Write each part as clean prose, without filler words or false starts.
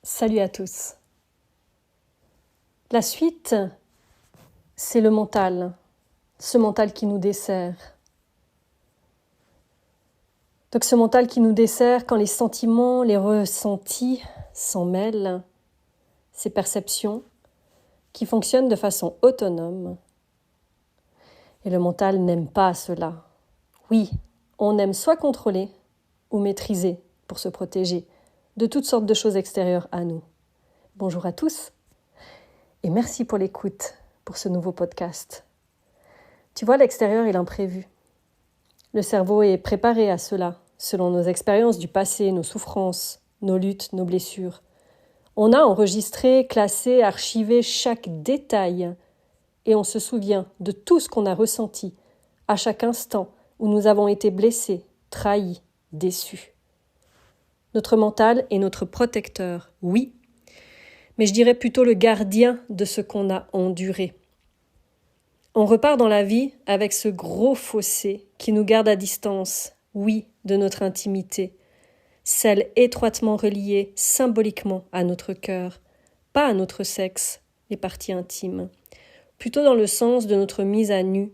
Salut à tous. La suite, c'est le mental, ce mental qui nous dessert. Donc ce mental qui nous dessert quand les sentiments, les ressentis s'en mêlent, ces perceptions qui fonctionnent de façon autonome. Et le mental n'aime pas cela. Oui, on aime soit contrôler ou maîtriser pour se protéger de toutes sortes de choses extérieures à nous. Bonjour à tous et merci pour l'écoute pour ce nouveau podcast. Tu vois, l'extérieur est l'imprévu. Le cerveau est préparé à cela, selon nos expériences du passé, nos souffrances, nos luttes, nos blessures. On a enregistré, classé, archivé chaque détail et on se souvient de tout ce qu'on a ressenti à chaque instant où nous avons été blessés, trahis, déçus. Notre mental est notre protecteur, oui, mais je dirais plutôt le gardien de ce qu'on a enduré. On repart dans la vie avec ce gros fossé qui nous garde à distance, oui, de notre intimité, celle étroitement reliée symboliquement à notre cœur, pas à notre sexe, les parties intimes, plutôt dans le sens de notre mise à nu,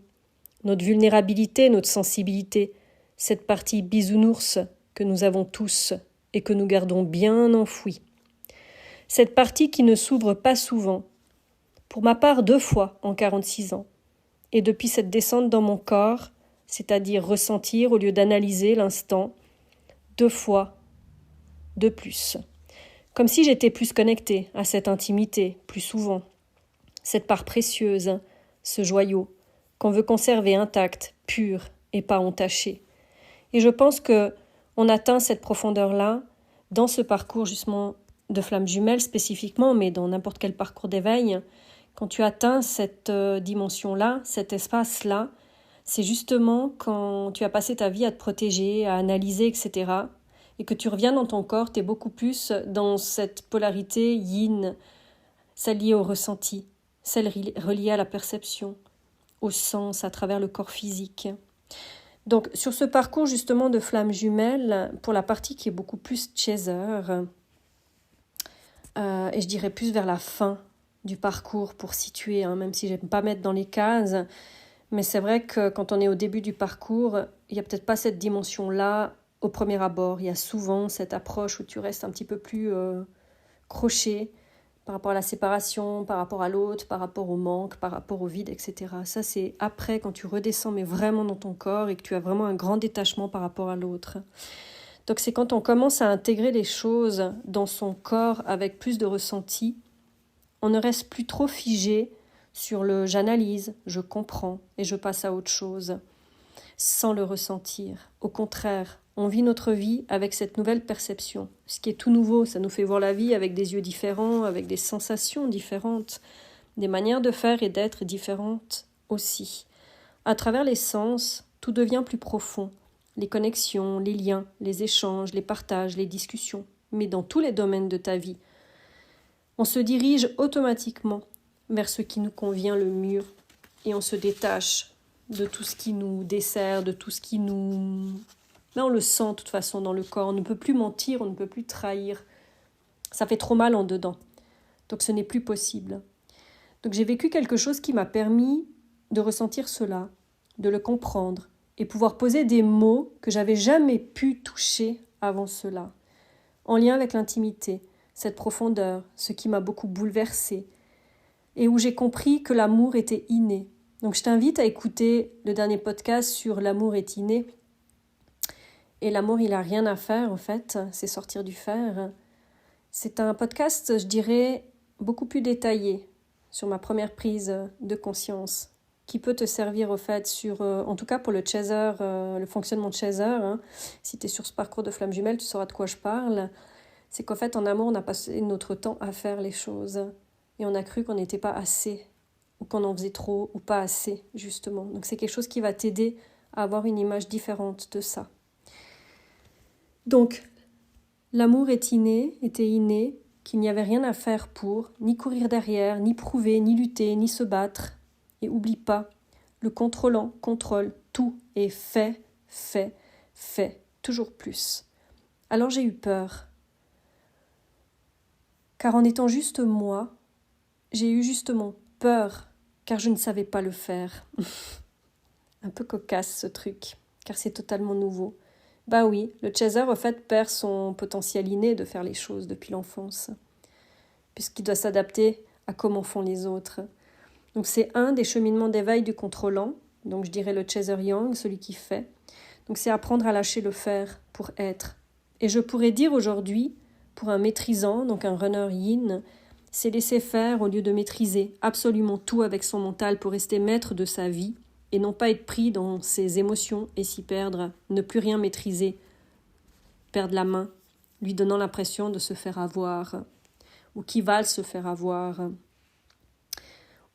notre vulnérabilité, notre sensibilité, cette partie bisounours que nous avons tous et que nous gardons bien enfouie. Cette partie qui ne s'ouvre pas souvent, pour ma part 2 fois en 46 ans. Et depuis cette descente dans mon corps, c'est-à-dire ressentir au lieu d'analyser l'instant, 2 fois de plus. Comme si j'étais plus connectée à cette intimité, plus souvent. Cette part précieuse, ce joyau, qu'on veut conserver intact, pur et pas entaché. Et je pense que on atteint cette profondeur-là dans ce parcours justement de flammes jumelles spécifiquement, mais dans n'importe quel parcours d'éveil. Quand tu atteins cette dimension-là, cet espace-là, c'est justement quand tu as passé ta vie à te protéger, à analyser, etc. Et que tu reviens dans ton corps, tu es beaucoup plus dans cette polarité yin, celle liée au ressenti, celle reliée à la perception, au sens, à travers le corps physique. Donc sur ce parcours justement de flammes jumelles, pour la partie qui est beaucoup plus chaser, et je dirais plus vers la fin du parcours pour situer, même si j'aime pas mettre dans les cases, mais c'est vrai que quand on est au début du parcours, il n'y a peut-être pas cette dimension-là au premier abord. Il y a souvent cette approche où tu restes un petit peu plus croché par rapport à la séparation, par rapport à l'autre, par rapport au manque, par rapport au vide, etc. Ça, c'est après, quand tu redescends, mais vraiment dans ton corps et que tu as vraiment un grand détachement par rapport à l'autre. Donc c'est quand on commence à intégrer les choses dans son corps avec plus de ressenti, on ne reste plus trop figé sur le « j'analyse, je comprends et je passe à autre chose » sans le ressentir. Au contraire, on vit notre vie avec cette nouvelle perception. Ce qui est tout nouveau, ça nous fait voir la vie avec des yeux différents, avec des sensations différentes, des manières de faire et d'être différentes aussi. À travers les sens, tout devient plus profond. Les connexions, les liens, les échanges, les partages, les discussions, mais dans tous les domaines de ta vie. On se dirige automatiquement vers ce qui nous convient le mieux et on se détache de tout ce qui nous dessert, de tout ce qui nous... Là, on le sent de toute façon dans le corps. On ne peut plus mentir, on ne peut plus trahir. Ça fait trop mal en dedans. Donc ce n'est plus possible. Donc j'ai vécu quelque chose qui m'a permis de ressentir cela, de le comprendre et pouvoir poser des mots que j'avais jamais pu toucher avant cela, en lien avec l'intimité, cette profondeur, ce qui m'a beaucoup bouleversée, et où j'ai compris que l'amour était inné. Donc je t'invite à écouter le dernier podcast sur l'amour est inné. Et l'amour, il n'a rien à faire, en fait, c'est sortir du fer. C'est un podcast, je dirais, beaucoup plus détaillé sur ma première prise de conscience, qui peut te servir, au fait, sur, en tout cas pour le chaser, le fonctionnement de chaser. Si tu es sur ce parcours de flamme jumelle, tu sauras de quoi je parle. C'est qu'en fait, en amour, on a passé notre temps à faire les choses. Et on a cru qu'on n'était pas assez, ou qu'on en faisait trop, ou pas assez, justement. Donc c'est quelque chose qui va t'aider à avoir une image différente de ça. Donc, l'amour était inné, qu'il n'y avait rien à faire pour, ni courir derrière, ni prouver, ni lutter, ni se battre. Et oublie pas, le contrôlant contrôle tout et fait, toujours plus. Alors j'ai eu peur. Car en étant juste moi, j'ai eu justement peur, car je ne savais pas le faire. Un peu cocasse ce truc, car c'est totalement nouveau. Bah oui, le chaser au fait perd son potentiel inné de faire les choses depuis l'enfance, puisqu'il doit s'adapter à comment font les autres. Donc c'est un des cheminements d'éveil du contrôlant, donc je dirais le chaser yang, celui qui fait. Donc c'est apprendre à lâcher le faire pour être. Et je pourrais dire aujourd'hui, pour un maîtrisant, donc un runner yin, c'est laisser faire au lieu de maîtriser absolument tout avec son mental pour rester maître de sa vie et non pas être pris dans ses émotions et s'y perdre, ne plus rien maîtriser, perdre la main, lui donnant l'impression de se faire avoir, ou qui va se faire avoir,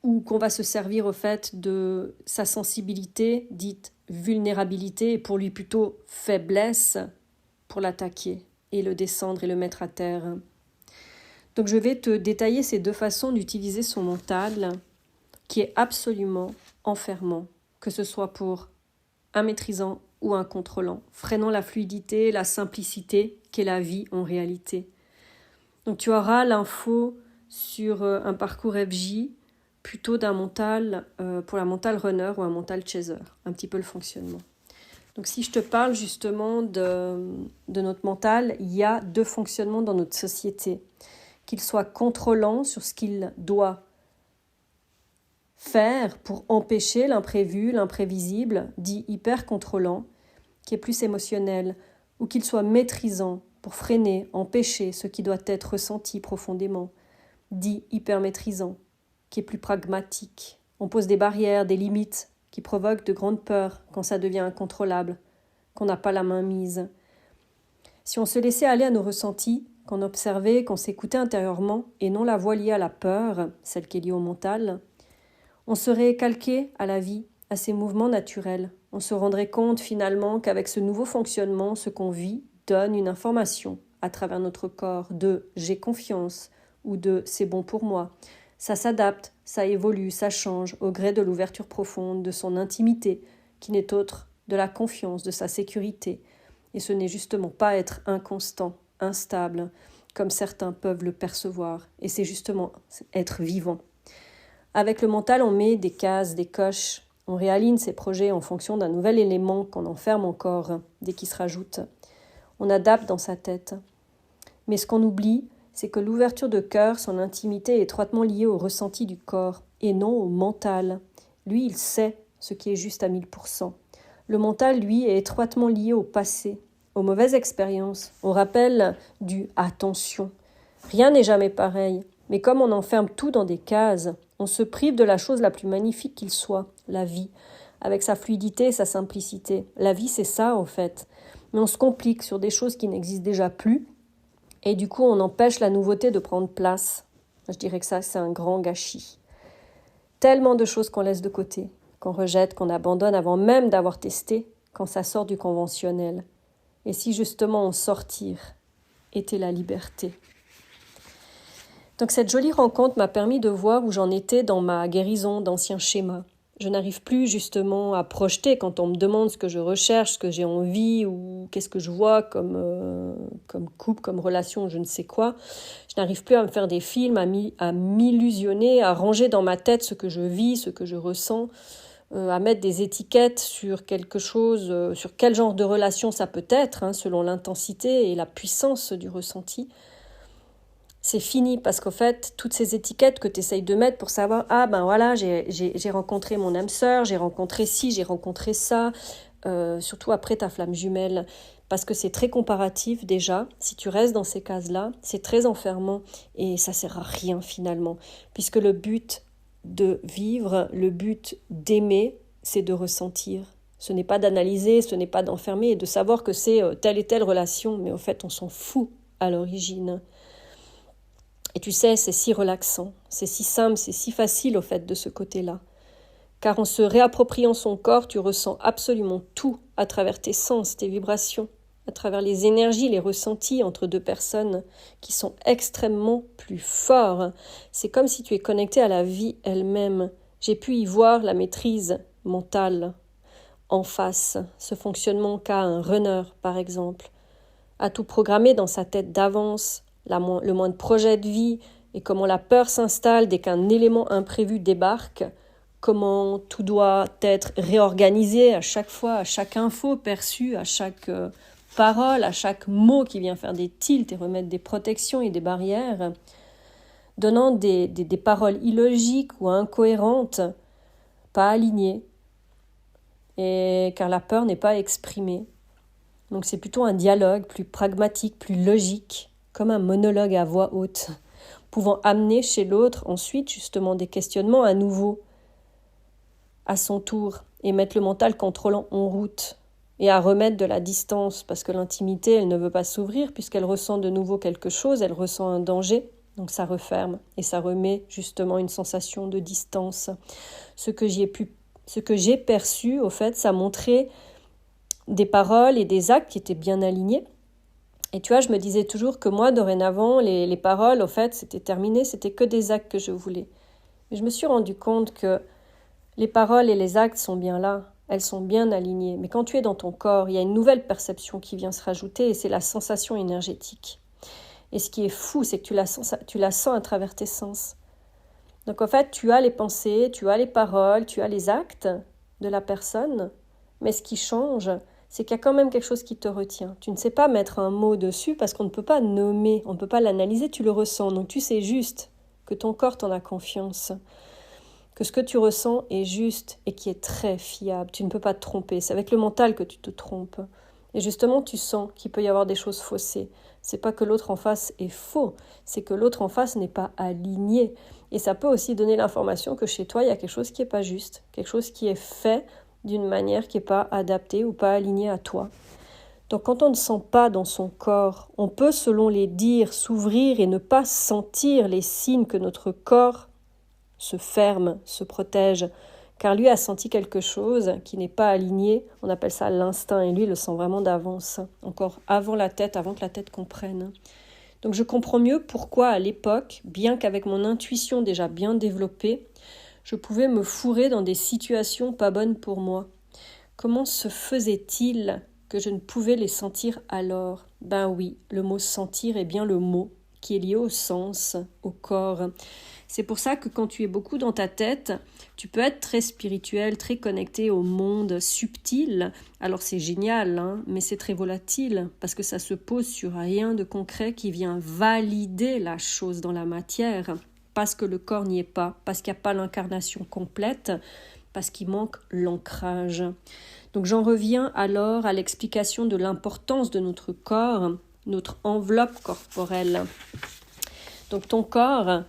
ou qu'on va se servir au fait de sa sensibilité, dite vulnérabilité, et pour lui plutôt faiblesse, pour l'attaquer et le descendre et le mettre à terre. Donc je vais te détailler ces deux façons d'utiliser son mental, qui est absolument enfermant, que ce soit pour un maîtrisant ou un contrôlant, freinant la fluidité, la simplicité qu'est la vie en réalité. Donc tu auras l'info sur un parcours FJ, plutôt d'un mental pour la mental runner ou un mental chaser, un petit peu le fonctionnement. Donc si je te parle justement de notre mental, il y a deux fonctionnements dans notre société. Qu'il soit contrôlant sur ce qu'il doit faire pour empêcher l'imprévu, l'imprévisible, dit hyper contrôlant, qui est plus émotionnel, ou qu'il soit maîtrisant pour freiner, empêcher ce qui doit être ressenti profondément, dit hyper maîtrisant, qui est plus pragmatique. On pose des barrières, des limites qui provoquent de grandes peurs quand ça devient incontrôlable, qu'on n'a pas la main mise. Si on se laissait aller à nos ressentis, qu'on observait, qu'on s'écoutait intérieurement et non la voie liée à la peur, celle qui est liée au mental, on serait calqué à la vie, à ses mouvements naturels. On se rendrait compte finalement qu'avec ce nouveau fonctionnement, ce qu'on vit donne une information à travers notre corps de « j'ai confiance » ou de « c'est bon pour moi ». Ça s'adapte, ça évolue, ça change au gré de l'ouverture profonde, de son intimité, qui n'est autre de la confiance, de sa sécurité. Et ce n'est justement pas être inconstant, instable, comme certains peuvent le percevoir, et c'est justement être vivant. Avec le mental, on met des cases, des coches, on réaligne ses projets en fonction d'un nouvel élément qu'on enferme encore dès qu'il se rajoute. On adapte dans sa tête. Mais ce qu'on oublie, c'est que l'ouverture de cœur, son intimité est étroitement liée au ressenti du corps, et non au mental. Lui, il sait ce qui est juste à 1000%. Le mental, lui, est étroitement lié au passé, aux mauvaises expériences, au rappel du « attention ». Rien n'est jamais pareil, mais comme on enferme tout dans des cases, on se prive de la chose la plus magnifique qu'il soit, la vie, avec sa fluidité et sa simplicité. La vie, c'est ça, en fait. Mais on se complique sur des choses qui n'existent déjà plus, et du coup, on empêche la nouveauté de prendre place. Je dirais que ça, c'est un grand gâchis. Tellement de choses qu'on laisse de côté, qu'on rejette, qu'on abandonne avant même d'avoir testé, quand ça sort du conventionnel. Et si justement en sortir était la liberté. Donc cette jolie rencontre m'a permis de voir où j'en étais dans ma guérison d'anciens schémas. Je n'arrive plus justement à projeter quand on me demande ce que je recherche, ce que j'ai envie ou qu'est-ce que je vois comme couple, comme relation, je ne sais quoi. Je n'arrive plus à me faire des films, à m'illusionner, à ranger dans ma tête ce que je vis, ce que je ressens, à mettre des étiquettes sur quelque chose, sur quel genre de relation ça peut être, selon l'intensité et la puissance du ressenti. C'est fini parce qu'au fait, toutes ces étiquettes que tu essayes de mettre pour savoir « Ah ben voilà, j'ai rencontré mon âme sœur, j'ai rencontré ci, j'ai rencontré ça », surtout après ta flamme jumelle, parce que c'est très comparatif déjà. Si tu restes dans ces cases-là, c'est très enfermant et ça sert à rien finalement, puisque le but de vivre, le but d'aimer, c'est de ressentir. Ce n'est pas d'analyser, ce n'est pas d'enfermer et de savoir que c'est telle et telle relation, mais au fait, on s'en fout à l'origine. Et tu sais, c'est si relaxant, c'est si simple, c'est si facile au fait de ce côté-là. Car en se réappropriant son corps, tu ressens absolument tout à travers tes sens, tes vibrations, à travers les énergies, les ressentis entre deux personnes qui sont extrêmement plus forts. C'est comme si tu es connecté à la vie elle-même. J'ai pu y voir la maîtrise mentale en face, ce fonctionnement qu'a un runner par exemple, à tout programmer dans sa tête d'avance, le moins de projets de vie, et comment la peur s'installe dès qu'un élément imprévu débarque, comment tout doit être réorganisé à chaque fois, à chaque info perçue, à chaque parole, à chaque mot qui vient faire des tilts et remettre des protections et des barrières, donnant des paroles illogiques ou incohérentes, pas alignées, et car la peur n'est pas exprimée. Donc c'est plutôt un dialogue plus pragmatique, plus logique, comme un monologue à voix haute, pouvant amener chez l'autre ensuite justement des questionnements à nouveau, à son tour, et mettre le mental contrôlant en route, et à remettre de la distance, parce que l'intimité, elle ne veut pas s'ouvrir, puisqu'elle ressent de nouveau quelque chose, elle ressent un danger, donc ça referme, et ça remet justement une sensation de distance. Ce que j'ai perçu, au fait, ça montrait des paroles et des actes qui étaient bien alignés. Et tu vois, je me disais toujours que moi, dorénavant, les paroles, au fait, c'était terminé, c'était que des actes que je voulais. Mais je me suis rendu compte que les paroles et les actes sont bien là, elles sont bien alignées. Mais quand tu es dans ton corps, il y a une nouvelle perception qui vient se rajouter, et c'est la sensation énergétique. Et ce qui est fou, c'est que tu la sens à travers tes sens. Donc en fait, tu as les pensées, tu as les paroles, tu as les actes de la personne, mais ce qui change, c'est qu'il y a quand même quelque chose qui te retient. Tu ne sais pas mettre un mot dessus parce qu'on ne peut pas nommer, on ne peut pas l'analyser, tu le ressens. Donc tu sais juste que ton corps t'en a confiance, que ce que tu ressens est juste et qui est très fiable. Tu ne peux pas te tromper, c'est avec le mental que tu te trompes. Et justement, tu sens qu'il peut y avoir des choses faussées. C'est pas que l'autre en face est faux, c'est que l'autre en face n'est pas aligné. Et ça peut aussi donner l'information que chez toi, il y a quelque chose qui n'est pas juste, quelque chose qui est fait d'une manière qui n'est pas adaptée ou pas alignée à toi. Donc quand on ne sent pas dans son corps, on peut, selon les dires, s'ouvrir et ne pas sentir les signes que notre corps se ferme, se protège, car lui a senti quelque chose qui n'est pas aligné, on appelle ça l'instinct, et lui il le sent vraiment d'avance, encore avant que la tête comprenne. Donc je comprends mieux pourquoi à l'époque, bien qu'avec mon intuition déjà bien développée, je pouvais me fourrer dans des situations pas bonnes pour moi. Comment se faisait-il que je ne pouvais les sentir alors ? Ben oui, le mot sentir est bien le mot qui est lié au sens, au corps. C'est pour ça que quand tu es beaucoup dans ta tête, tu peux être très spirituel, très connecté au monde subtil. Alors c'est génial, mais c'est très volatile parce que ça se pose sur rien de concret qui vient valider la chose dans la matière. Parce que le corps n'y est pas, parce qu'il n'y a pas l'incarnation complète, parce qu'il manque l'ancrage. Donc j'en reviens alors à l'explication de l'importance de notre corps, notre enveloppe corporelle. Donc ton corps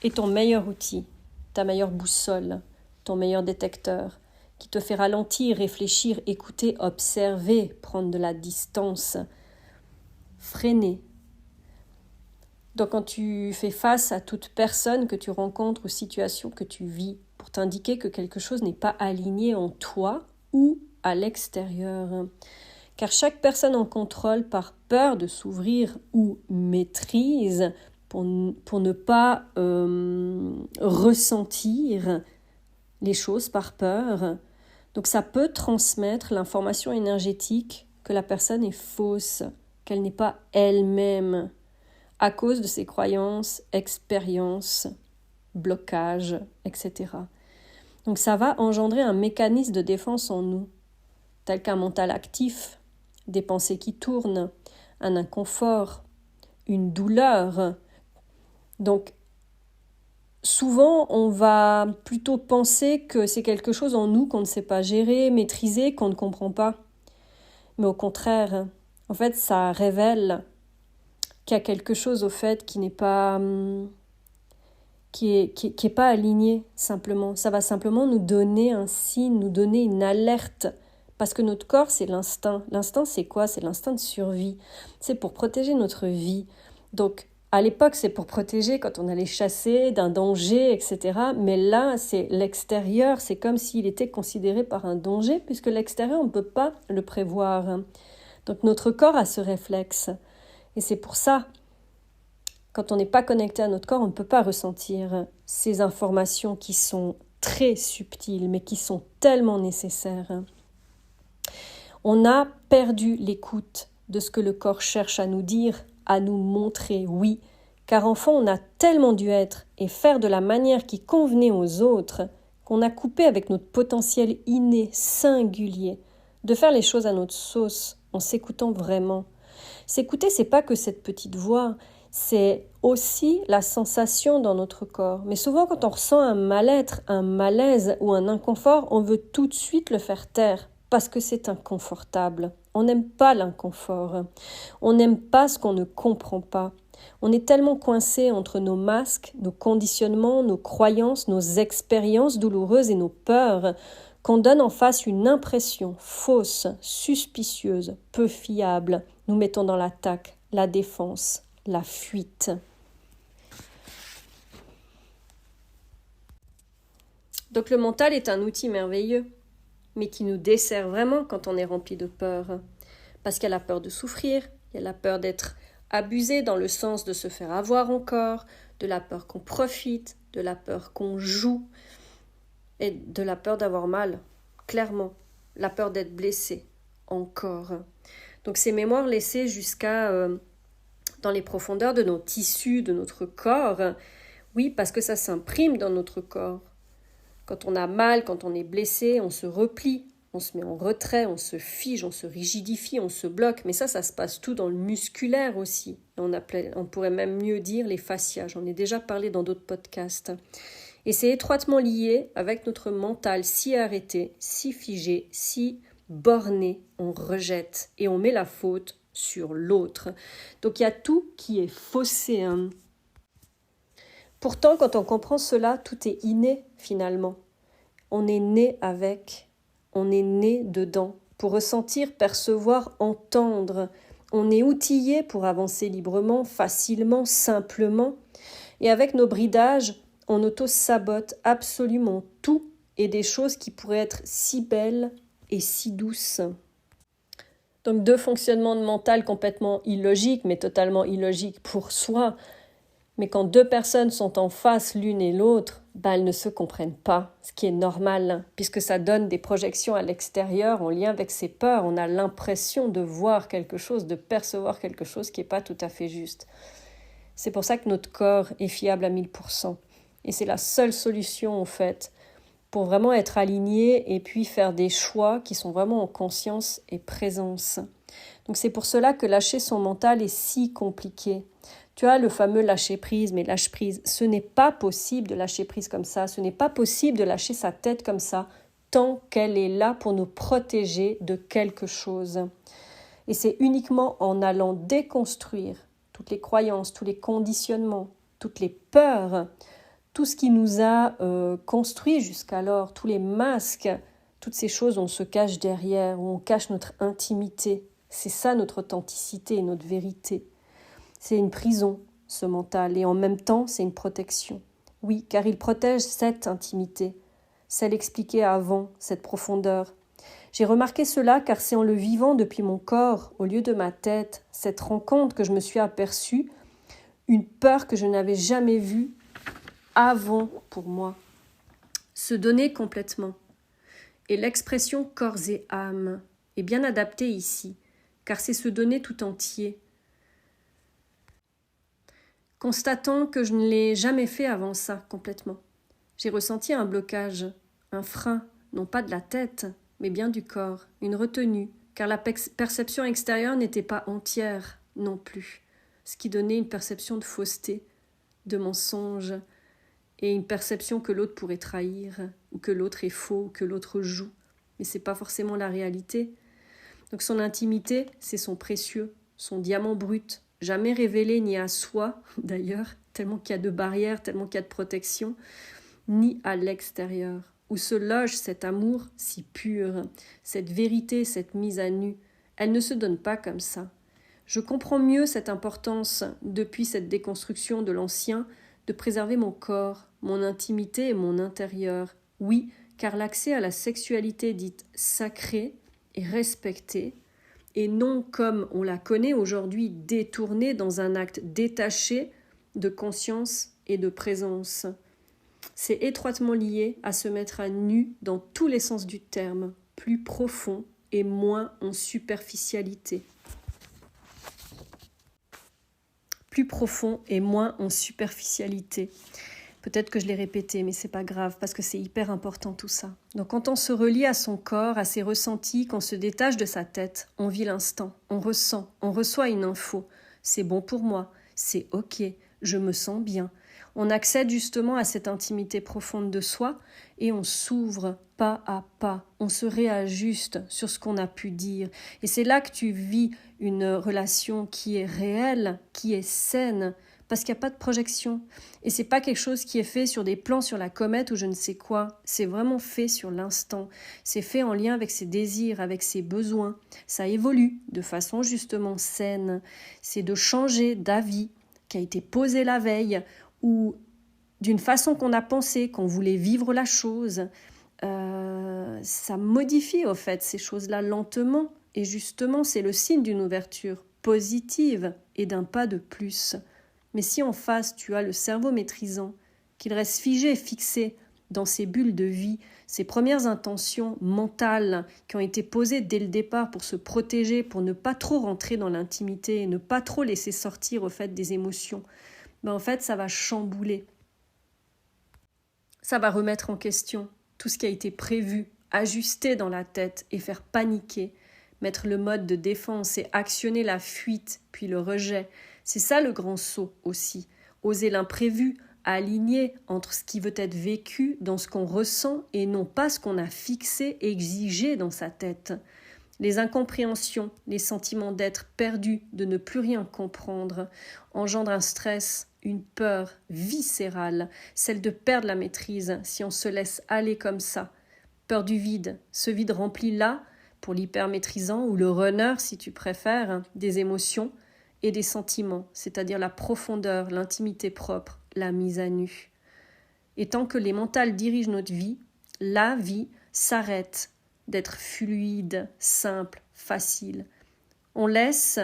est ton meilleur outil, ta meilleure boussole, ton meilleur détecteur, qui te fait ralentir, réfléchir, écouter, observer, prendre de la distance, freiner. Donc quand tu fais face à toute personne que tu rencontres ou situation que tu vis, pour t'indiquer que quelque chose n'est pas aligné en toi ou à l'extérieur. Car chaque personne en contrôle par peur de s'ouvrir ou maîtrise pour ne pas ressentir les choses par peur. Donc ça peut transmettre l'information énergétique que la personne est fausse, qu'elle n'est pas elle-même, à cause de ses croyances, expériences, blocages, etc. Donc ça va engendrer un mécanisme de défense en nous, tel qu'un mental actif, des pensées qui tournent, un inconfort, une douleur. Donc souvent on va plutôt penser que c'est quelque chose en nous qu'on ne sait pas gérer, maîtriser, qu'on ne comprend pas. Mais au contraire, en fait ça révèle qu'il y a quelque chose au fait qui n'est pas qui est pas aligné simplement. Ça va simplement nous donner un signe, nous donner une alerte. Parce que notre corps, c'est l'instinct. L'instinct, c'est quoi ? C'est l'instinct de survie. C'est pour protéger notre vie. Donc, à l'époque, c'est pour protéger quand on allait chasser d'un danger, etc. Mais là, c'est l'extérieur. C'est comme s'il était considéré par un danger, puisque l'extérieur, on ne peut pas le prévoir. Donc, notre corps a ce réflexe. Et c'est pour ça, quand on n'est pas connecté à notre corps, on ne peut pas ressentir ces informations qui sont très subtiles, mais qui sont tellement nécessaires. On a perdu l'écoute de ce que le corps cherche à nous dire à nous montrer, oui, car enfant on a tellement dû être et faire de la manière qui convenait aux autres qu'on a coupé avec notre potentiel inné, singulier, de faire les choses à notre sauce, en s'écoutant vraiment. S'écouter, c'est pas que cette petite voix, c'est aussi la sensation dans notre corps. Mais souvent, quand on ressent un mal-être, un malaise ou un inconfort, on veut tout de suite le faire taire parce que c'est inconfortable. On n'aime pas l'inconfort. On n'aime pas ce qu'on ne comprend pas. On est tellement coincé entre nos masques, nos conditionnements, nos croyances, nos expériences douloureuses et nos peurs qu'on donne en face une impression fausse, suspicieuse, peu fiable, nous mettons dans l'attaque, la défense, la fuite. Donc le mental est un outil merveilleux, mais qui nous dessert vraiment quand on est rempli de peur. Parce qu'il y a la peur de souffrir, il y a la peur d'être abusé dans le sens de se faire avoir encore, de la peur qu'on profite, de la peur qu'on joue, et de la peur d'avoir mal, clairement, la peur d'être blessé, encore. Donc ces mémoires laissées jusqu'à dans les profondeurs de nos tissus, de notre corps, oui, parce que ça s'imprime dans notre corps. Quand on a mal, quand on est blessé, on se replie, on se met en retrait, on se fige, on se rigidifie, on se bloque. Mais ça se passe tout dans le musculaire aussi. On pourrait même mieux dire les fascias. J'en ai déjà parlé dans d'autres podcasts. Et c'est étroitement lié avec notre mental si arrêté, si figé, si borné. On rejette et on met la faute sur l'autre. Donc il y a tout qui est faussé. Pourtant, quand on comprend cela, tout est inné finalement. On est né avec, on est né dedans, pour ressentir, percevoir, entendre. On est outillé pour avancer librement, facilement, simplement. Et avec nos bridages, on auto-sabote absolument tout et des choses qui pourraient être si belles et si douces. Donc deux fonctionnements de mental complètement illogiques, mais totalement illogiques pour soi. Mais quand deux personnes sont en face l'une et l'autre, elles ne se comprennent pas, ce qui est normal, puisque ça donne des projections à l'extérieur en lien avec ses peurs. On a l'impression de voir quelque chose, de percevoir quelque chose qui n'est pas tout à fait juste. C'est pour ça que notre corps est fiable à 1000%. Et c'est la seule solution, en fait, pour vraiment être aligné et puis faire des choix qui sont vraiment en conscience et présence. Donc c'est pour cela que lâcher son mental est si compliqué. Tu as le fameux lâcher prise, mais lâche prise. Ce n'est pas possible de lâcher prise comme ça. Ce n'est pas possible de lâcher sa tête comme ça tant qu'elle est là pour nous protéger de quelque chose. Et c'est uniquement en allant déconstruire toutes les croyances, tous les conditionnements, toutes les peurs, tout ce qui nous a construit jusqu'alors, tous les masques, toutes ces choses où on se cache derrière, où on cache notre intimité. C'est ça notre authenticité et notre vérité. C'est une prison, ce mental, et en même temps, c'est une protection. Oui, car il protège cette intimité, celle expliquée avant, cette profondeur. J'ai remarqué cela car c'est en le vivant depuis mon corps, au lieu de ma tête, cette rencontre que je me suis aperçue, une peur que je n'avais jamais vue avant pour moi. Se donner complètement. Et l'expression corps et âme est bien adaptée ici, car c'est se donner tout entier. Constatant que je ne l'ai jamais fait avant ça, complètement. J'ai ressenti un blocage, un frein, non pas de la tête, mais bien du corps, une retenue, car la perception extérieure n'était pas entière non plus, ce qui donnait une perception de fausseté, de mensonge, et une perception que l'autre pourrait trahir, ou que l'autre est faux, ou que l'autre joue. Mais ce n'est pas forcément la réalité. Donc son intimité, c'est son précieux, son diamant brut, jamais révélé ni à soi, d'ailleurs, tellement qu'il y a de barrières, tellement qu'il y a de protection, ni à l'extérieur, où se loge cet amour si pur, cette vérité, cette mise à nu. Elle ne se donne pas comme ça. Je comprends mieux cette importance, depuis cette déconstruction de l'ancien, de préserver mon corps, mon intimité et mon intérieur. Oui, car l'accès à la sexualité dite sacrée est respecté, et non comme on la connaît aujourd'hui, détournée dans un acte détaché de conscience et de présence. C'est étroitement lié à se mettre à nu dans tous les sens du terme, plus profond et moins en superficialité. plus profond et moins en superficialité. Peut-être que je l'ai répété, mais c'est pas grave, parce que c'est hyper important tout ça. Donc quand on se relie à son corps, à ses ressentis, qu'on se détache de sa tête, on vit l'instant, on ressent, on reçoit une info. C'est bon pour moi, c'est ok, je me sens bien. On accède justement à cette intimité profonde de soi et on s'ouvre pas à pas, on se réajuste sur ce qu'on a pu dire. Et c'est là que tu vis une relation qui est réelle, qui est saine, parce qu'il n'y a pas de projection. Et c'est pas quelque chose qui est fait sur des plans sur la comète ou je ne sais quoi. C'est vraiment fait sur l'instant. C'est fait en lien avec ses désirs, avec ses besoins. Ça évolue de façon justement saine. C'est de changer d'avis qui a été posé la veille ou d'une façon qu'on a pensé, qu'on voulait vivre la chose. Ça modifie au fait ces choses-là lentement. Et justement, c'est le signe d'une ouverture positive et d'un pas de plus. Mais si en face, tu as le cerveau maîtrisant, qu'il reste figé et fixé dans ses bulles de vie, ses premières intentions mentales qui ont été posées dès le départ pour se protéger, pour ne pas trop rentrer dans l'intimité et ne pas trop laisser sortir au fait des émotions, ben en fait, ça va chambouler. Ça va remettre en question tout ce qui a été prévu, ajusté dans la tête et faire paniquer, mettre le mode de défense et actionner la fuite, puis le rejet. C'est ça le grand saut aussi, oser l'imprévu, aligner entre ce qui veut être vécu dans ce qu'on ressent et non pas ce qu'on a fixé et exigé dans sa tête. Les incompréhensions, les sentiments d'être perdu, de ne plus rien comprendre, engendrent un stress, une peur viscérale, celle de perdre la maîtrise si on se laisse aller comme ça. Peur du vide, ce vide rempli là, pour l'hypermaîtrisant ou le runner si tu préfères, des émotions et des sentiments, c'est-à-dire la profondeur, l'intimité propre, la mise à nu. Et tant que les mentales dirigent notre vie, la vie s'arrête d'être fluide, simple, facile. On laisse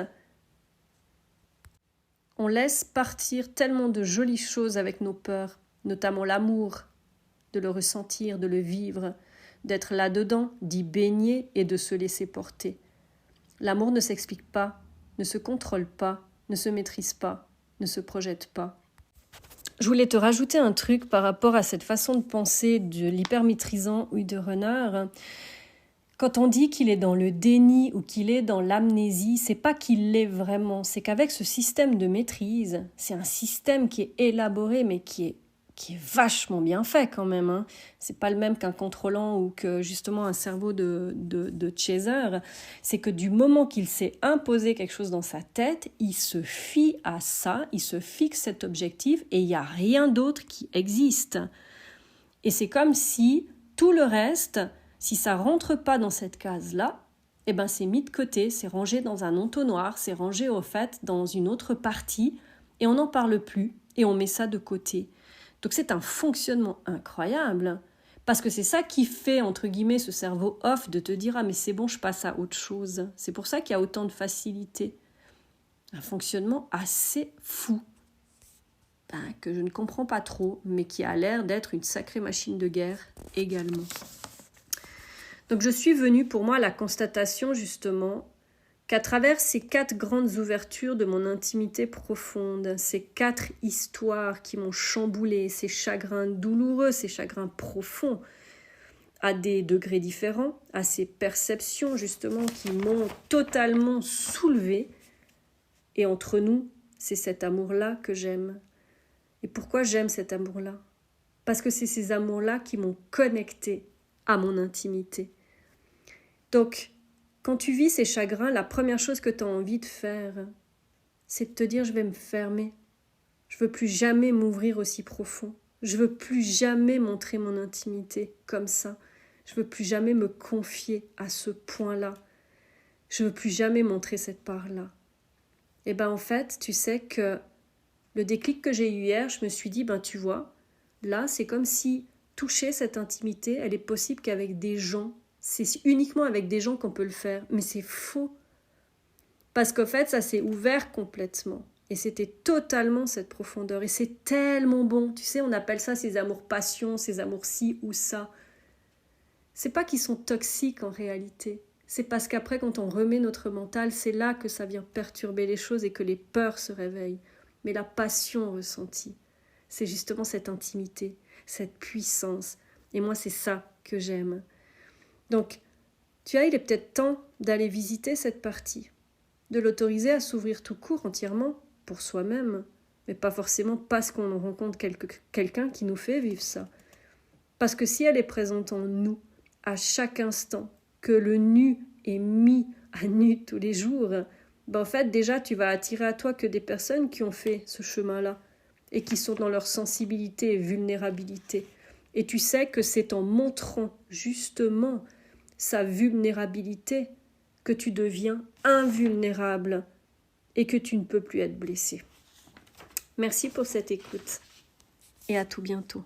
partir tellement de jolies choses avec nos peurs, notamment l'amour, de le ressentir, de le vivre, d'être là-dedans, d'y baigner et de se laisser porter. L'amour ne s'explique pas, ne se contrôle pas, ne se maîtrise pas, ne se projette pas. Je voulais te rajouter un truc par rapport à cette façon de penser de l'hypermaîtrisant ou de runner. Quand on dit qu'il est dans le déni ou qu'il est dans l'amnésie, c'est pas qu'il l'est vraiment, c'est qu'avec ce système de maîtrise, c'est un système qui est élaboré mais qui est vachement bien fait quand même. Hein. C'est pas le même qu'un contrôlant ou que justement un cerveau de chaser. C'est que du moment qu'il s'est imposé quelque chose dans sa tête, il se fie à ça, il se fixe cet objectif et il n'y a rien d'autre qui existe. Et c'est comme si tout le reste, si ça rentre pas dans cette case-là, eh ben c'est mis de côté, c'est rangé dans un entonnoir, c'est rangé au fait dans une autre partie et on n'en parle plus et on met ça de côté. Donc c'est un fonctionnement incroyable, parce que c'est ça qui fait, entre guillemets, ce cerveau off de te dire « Ah mais c'est bon, je passe à autre chose ». C'est pour ça qu'il y a autant de facilité. Un fonctionnement assez fou, que je ne comprends pas trop, mais qui a l'air d'être une sacrée machine de guerre également. Donc je suis venue pour moi à la constatation justement qu'à travers ces 4 grandes ouvertures de mon intimité profonde, ces 4 histoires qui m'ont chamboulée, ces chagrins douloureux, ces chagrins profonds, à des degrés différents, à ces perceptions justement qui m'ont totalement soulevée, et entre nous, c'est cet amour-là que j'aime. Et pourquoi j'aime cet amour-là ? Parce que c'est ces amours-là qui m'ont connectée à mon intimité. Donc, quand tu vis ces chagrins, la première chose que tu as envie de faire, c'est de te dire « je vais me fermer ». Je veux plus jamais m'ouvrir aussi profond. Je veux plus jamais montrer mon intimité comme ça. Je veux plus jamais me confier à ce point-là. Je veux plus jamais montrer cette part-là. Et en fait, tu sais que le déclic que j'ai eu hier, je me suis dit, tu vois, là, c'est comme si toucher cette intimité, elle est possible qu'avec des gens. C'est uniquement avec des gens qu'on peut le faire. Mais c'est faux. Parce qu'en fait, ça s'est ouvert complètement. Et c'était totalement cette profondeur. Et c'est tellement bon. Tu sais, on appelle ça ces amours-passions, ces amours-ci ou ça. C'est pas qu'ils sont toxiques en réalité. C'est parce qu'après, quand on remet notre mental, c'est là que ça vient perturber les choses et que les peurs se réveillent. mais la passion ressentie. C'est justement cette intimité, cette puissance. Et moi, c'est ça que j'aime. Donc, il est peut-être temps d'aller visiter cette partie, de l'autoriser à s'ouvrir tout court entièrement pour soi-même, mais pas forcément parce qu'on rencontre quelqu'un qui nous fait vivre ça. Parce que si elle est présente en nous, à chaque instant, que le nu est mis à nu tous les jours, en fait, déjà, tu vas attirer à toi que des personnes qui ont fait ce chemin-là et qui sont dans leur sensibilité et vulnérabilité. Et tu sais que c'est en montrant justement sa vulnérabilité que tu deviens invulnérable et que tu ne peux plus être blessé. Merci pour cette écoute et à tout bientôt.